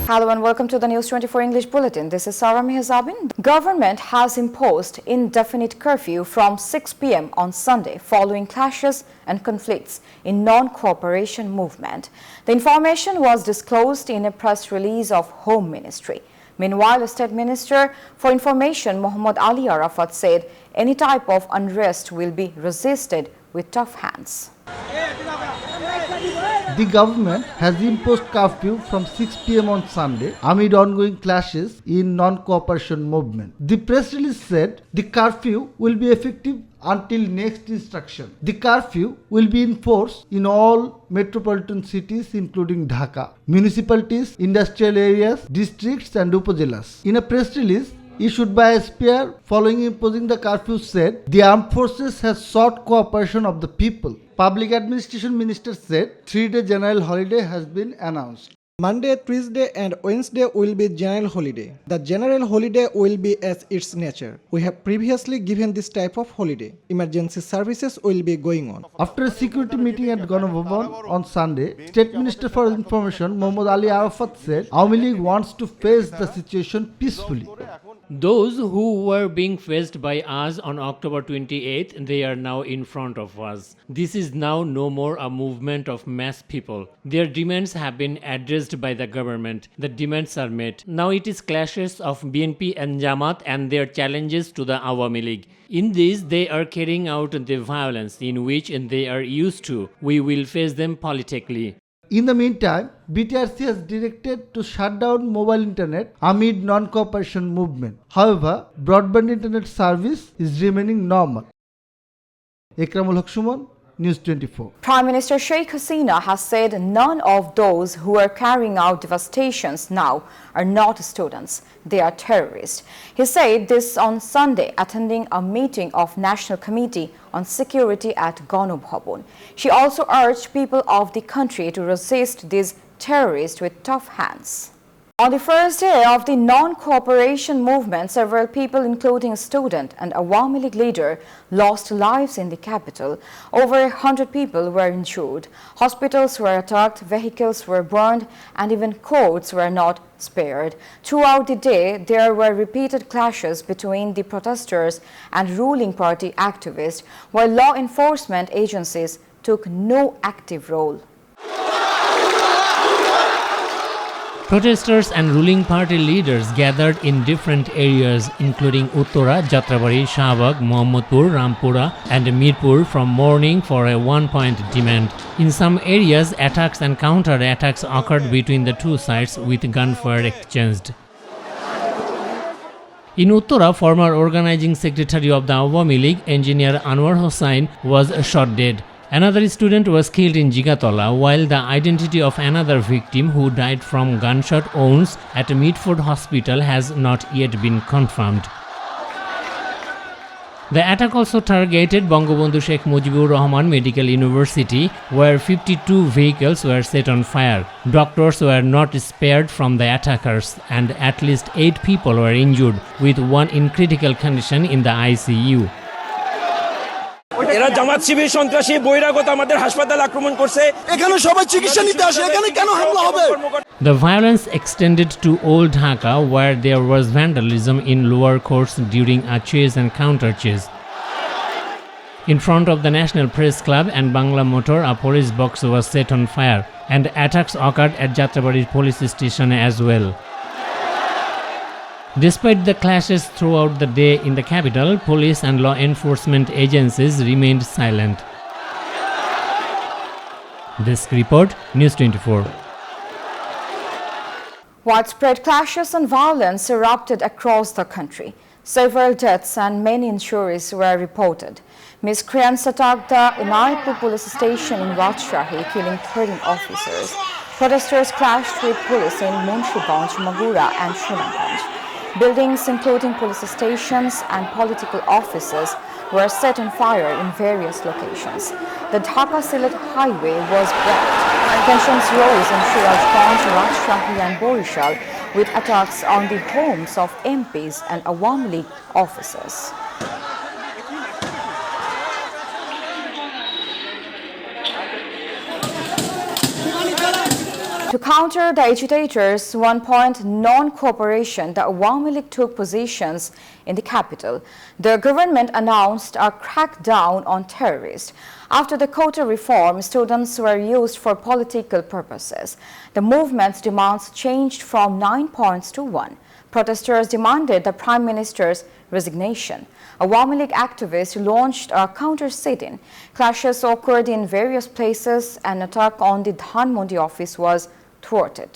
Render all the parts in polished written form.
Hello and welcome to the News24 English Bulletin. This is Sarah Mehzabin. Government has imposed indefinite curfew from 6 p.m. on Sunday following clashes and conflicts in non-cooperation movement. The information was disclosed in a press release of Home Ministry. Meanwhile, State Minister for Information Mohammad Ali Arafat said any type of unrest will be resisted with tough hands. The government has imposed curfew from 6 p.m. on Sunday amid ongoing clashes in non-cooperation movement. The press release said the curfew will be effective until next instruction. The curfew will be in force in all metropolitan cities including Dhaka, municipalities, industrial areas, districts and upazilas. In a press release issued by SPR following imposing the curfew said the armed forces has sought cooperation of the people. Public Administration Minister said 3-day general holiday has been announced. Monday, Tuesday and Wednesday will be general holiday. The general holiday will be as its nature. We have previously given this type of holiday. Emergency services will be going on. After a security meeting at Ganabhavan on Sunday, State Minister for Information Mohammad Ali Arafat said Awami League wants to face the situation peacefully. Those who were being faced by us on October 28th, they are now in front of us. This is now no more a movement of mass people. Their demands have been addressed by the government. The demands are met. Now it is clashes of BNP and Jamaat and their challenges to the Awami League. In this, they are carrying out the violence in which they are used to. We will face them politically. In the meantime, BTRC has directed to shut down mobile internet amid non-cooperation movement. However, broadband internet service is remaining normal. Ekramul Haq Suman, News24. Prime Minister Sheikh Hasina has said none of those who are carrying out devastations now are not students. They are terrorists. He said this on Sunday attending a meeting of National Committee on Security at Ganabhavan. She also urged people of the country to resist these terrorists with tough hands. On the first day of the non-cooperation movement, several people, including a student and Awami League leader, lost lives in the capital. Over 100 people were injured. Hospitals were attacked, vehicles were burned, and even courts were not spared. Throughout the day, there were repeated clashes between the protesters and ruling party activists, while law enforcement agencies took no active role. Protesters and ruling party leaders gathered in different areas including Uttora, Jatrabari, Shahbag, Mohammadpur, Rampura and Mirpur from morning for a one-point demand. In some areas, attacks and counter-attacks occurred between the two sides with gunfire exchanged. In Uttora, former organizing secretary of the Awami League, engineer Anwar Hossain, was shot dead. Another student was killed in Jigatola, while the identity of another victim who died from gunshot wounds at Midford Hospital has not yet been confirmed. The attack also targeted Bangabandhu Sheikh Mujibur Rahman Medical University, where 52 vehicles were set on fire. Doctors were not spared from the attackers, and at least 8 people were injured, with one in critical condition in the ICU. এরা জামাত শিবির সন্ত্রাসী বহিরাগত আমাদের হাসপাতাল আক্রমণ করছে এখানে সবাই চিকিৎসা নিতে আসে এখানে কেন হামলা হবে The violence extended to Old Dhaka, where there was vandalism in lower courts during a chase and counter chase. In front of the National Press Club and Bangla Motor, a police box was set on fire, and attacks occurred at Jatrabari police station as well. Despite the clashes throughout the day in the capital, police and law enforcement agencies remained silent. This report, News24. Widespread clashes and violence erupted across the country. Several deaths and many injuries were reported. Miscreants attacked the Inaipur police station in Rajshahi, killing 13 officers. Protesters clashed with police in Munshiganj, Magura and Shunanganj. Buildings including police stations and political offices were set on fire in various locations. The Dhaka-Sylhet highway was blocked. Tensions rose in Shirajganj, Rajshahi and Borishal with attacks on the homes of MPs and Awami League officers. To counter the agitators, 1 non-cooperation, the Awami League took positions in the capital. The government announced a crackdown on terrorists. After the quota reform, students were used for political purposes. The movement's demands changed from 9 points to 1. Protesters demanded the Prime Minister's resignation. Awami League activists launched a counter-sit-in. Clashes occurred in various places. An attack on the Dhanmondi office was thwarted.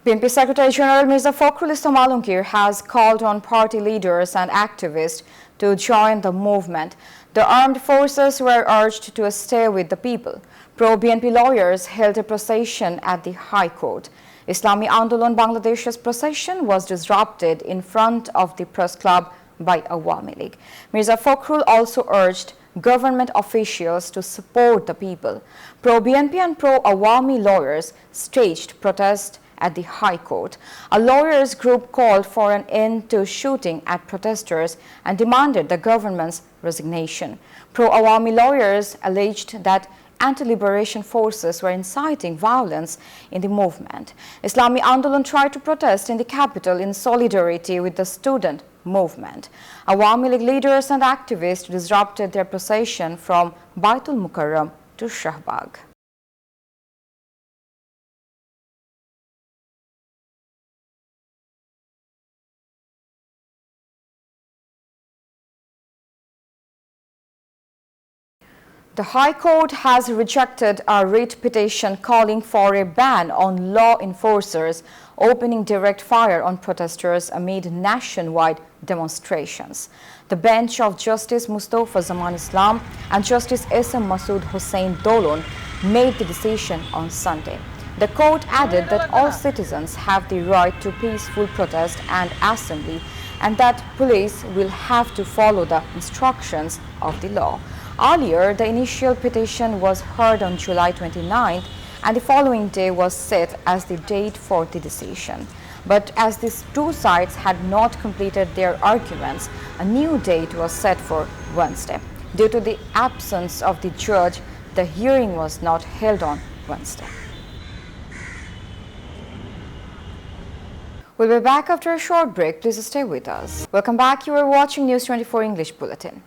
BNP Secretary General Mirza Fakhrul Islam Alamgir has called on party leaders and activists to join the movement. The armed forces were urged to stay with the people. Pro-BNP lawyers held a procession at the High Court. Islami Andolon Bangladesh's procession was disrupted in front of the press club by Awami League. Mirza Fakhrul also urged government officials to support the people. Pro-BNP and pro-Awami lawyers staged protests at the High Court. A lawyers group called for an end to shooting at protesters and demanded the government's resignation. Pro-Awami lawyers alleged that anti-liberation forces were inciting violence in the movement. Islami Andolon tried to protest in the capital in solidarity with the student movement. Awami League leaders and activists disrupted their procession from Baitul Mukarram to Shahbag. The High Court has rejected a writ petition calling for a ban on law enforcers opening direct fire on protesters amid nationwide demonstrations. The bench of Justice Mustafa Zaman Islam and Justice S.M. Masood Hussain Dolon made the decision on Sunday. The court added that all citizens have the right to peaceful protest and assembly and that police will have to follow the instructions of the law. Earlier, the initial petition was heard on July 29th and the following day was set as the date for the decision. But as these two sides had not completed their arguments, a new date was set for Wednesday. Due to the absence of the judge, the hearing was not held on Wednesday. We'll be back after a short break. Please stay with us. Welcome back. You are watching News 24 English Bulletin.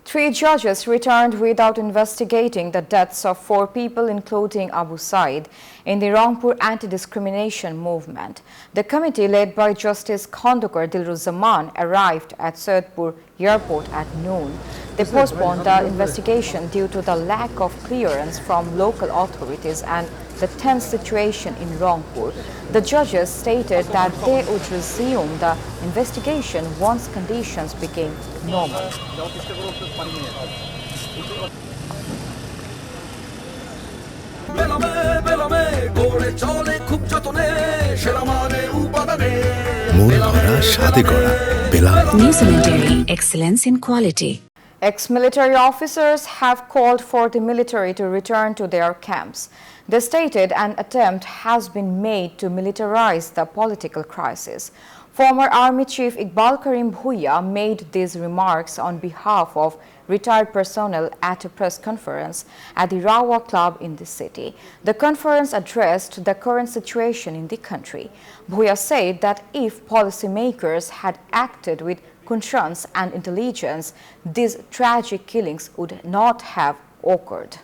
3 judges returned without investigating the deaths of 4 people, including Abu Said, in the Rangpur anti-discrimination movement. The committee, led by Justice Khandukar Dilruzzaman, arrived at Saidpur airport at noon. They postponed the investigation due to the lack of clearance from local authorities and the tense situation in Rangpur. The judges stated that they would resume the investigation once conditions became normal. New Cemetery, excellence in quality. Ex-military officers have called for the military to return to their camps. They stated an attempt has been made to militarize the political crisis. Former Army Chief Iqbal Karim Bhuiya made these remarks on behalf of retired personnel at a press conference at the Rawa Club in the city. The conference addressed the current situation in the country. Bhuiya said that if policymakers had acted with conscience and intelligence, these tragic killings would not have occurred.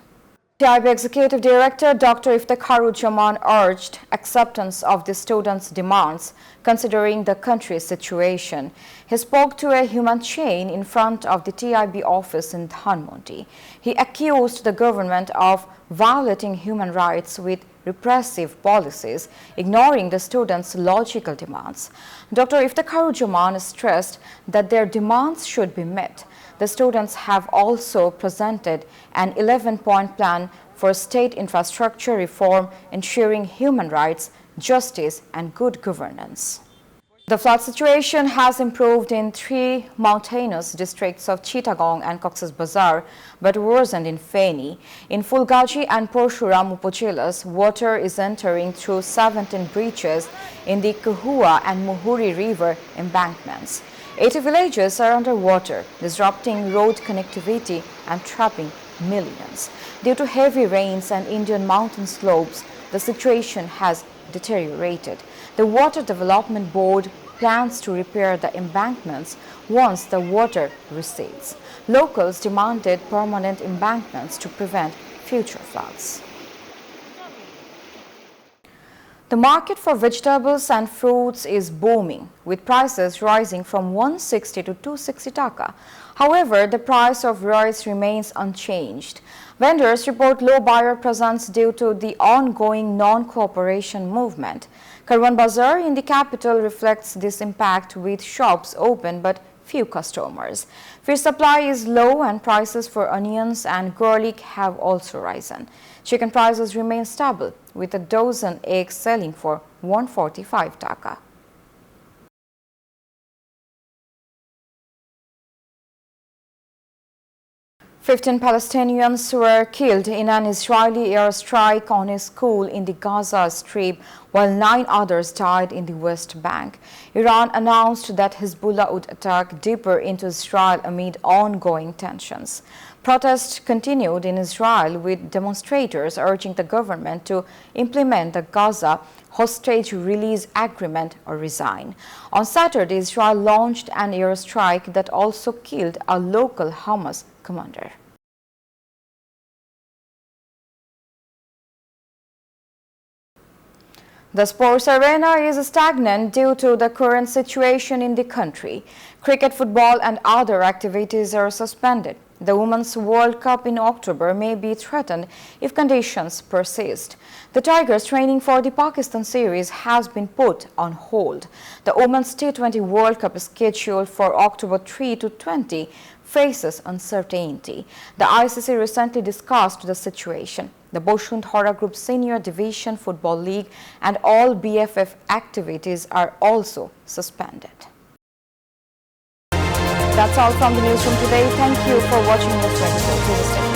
TIB Executive Director Dr. Iftekharujaman urged acceptance of the students' demands, considering the country's situation. He spoke to a human chain in front of the TIB office in Dhanmondi. He accused the government of violating human rights with repressive policies, ignoring the students' logical demands. Dr. Iftekharujaman stressed that their demands should be met. The students have also presented an 11-point plan for state infrastructure reform, ensuring human rights, justice, and good governance. The flood situation has improved in 3 mountainous districts of Chittagong and Cox's Bazar, but worsened in Feni. In Fulgaji and Porshuram upazilas, water is entering through 17 breaches in the Kuhua and Muhuri River embankments. 80 villages are underwater, disrupting road connectivity and trapping millions. Due to heavy rains and Indian mountain slopes, the situation has deteriorated. The Water Development Board plans to repair the embankments once the water recedes. Locals demanded permanent embankments to prevent future floods. The market for vegetables and fruits is booming, with prices rising from 160 to 260 taka. However, the price of rice remains unchanged. Vendors report low buyer presence due to the ongoing non-cooperation movement. Karwan Bazar in the capital reflects this impact, with shops open but few customers. Fish supply is low and prices for onions and garlic have also risen. Chicken prices remain stable, with a dozen eggs selling for 145 taka. Fifteen Palestinians were killed in an Israeli airstrike on a school in the Gaza Strip, while 9 others died in the West Bank. Iran announced that Hezbollah would attack deeper into Israel amid ongoing tensions. Protests continued in Israel, with demonstrators urging the government to implement the Gaza hostage release agreement or resign. On Saturday, Israel launched an airstrike that also killed a local Hamas commander. The sports arena is stagnant due to the current situation in the country. Cricket, football and other activities are suspended. The Women's World Cup in October may be threatened if conditions persist. The Tigers' training for the Pakistan series has been put on hold. The Women's T20 World Cup is scheduled for October 3 to 20 faces uncertainty. The ICC recently discussed the situation. The Bashundhara Group Senior Division Football League and all BFF activities are also suspended. That's all from the newsroom today. Thank you for watching News24. Please stay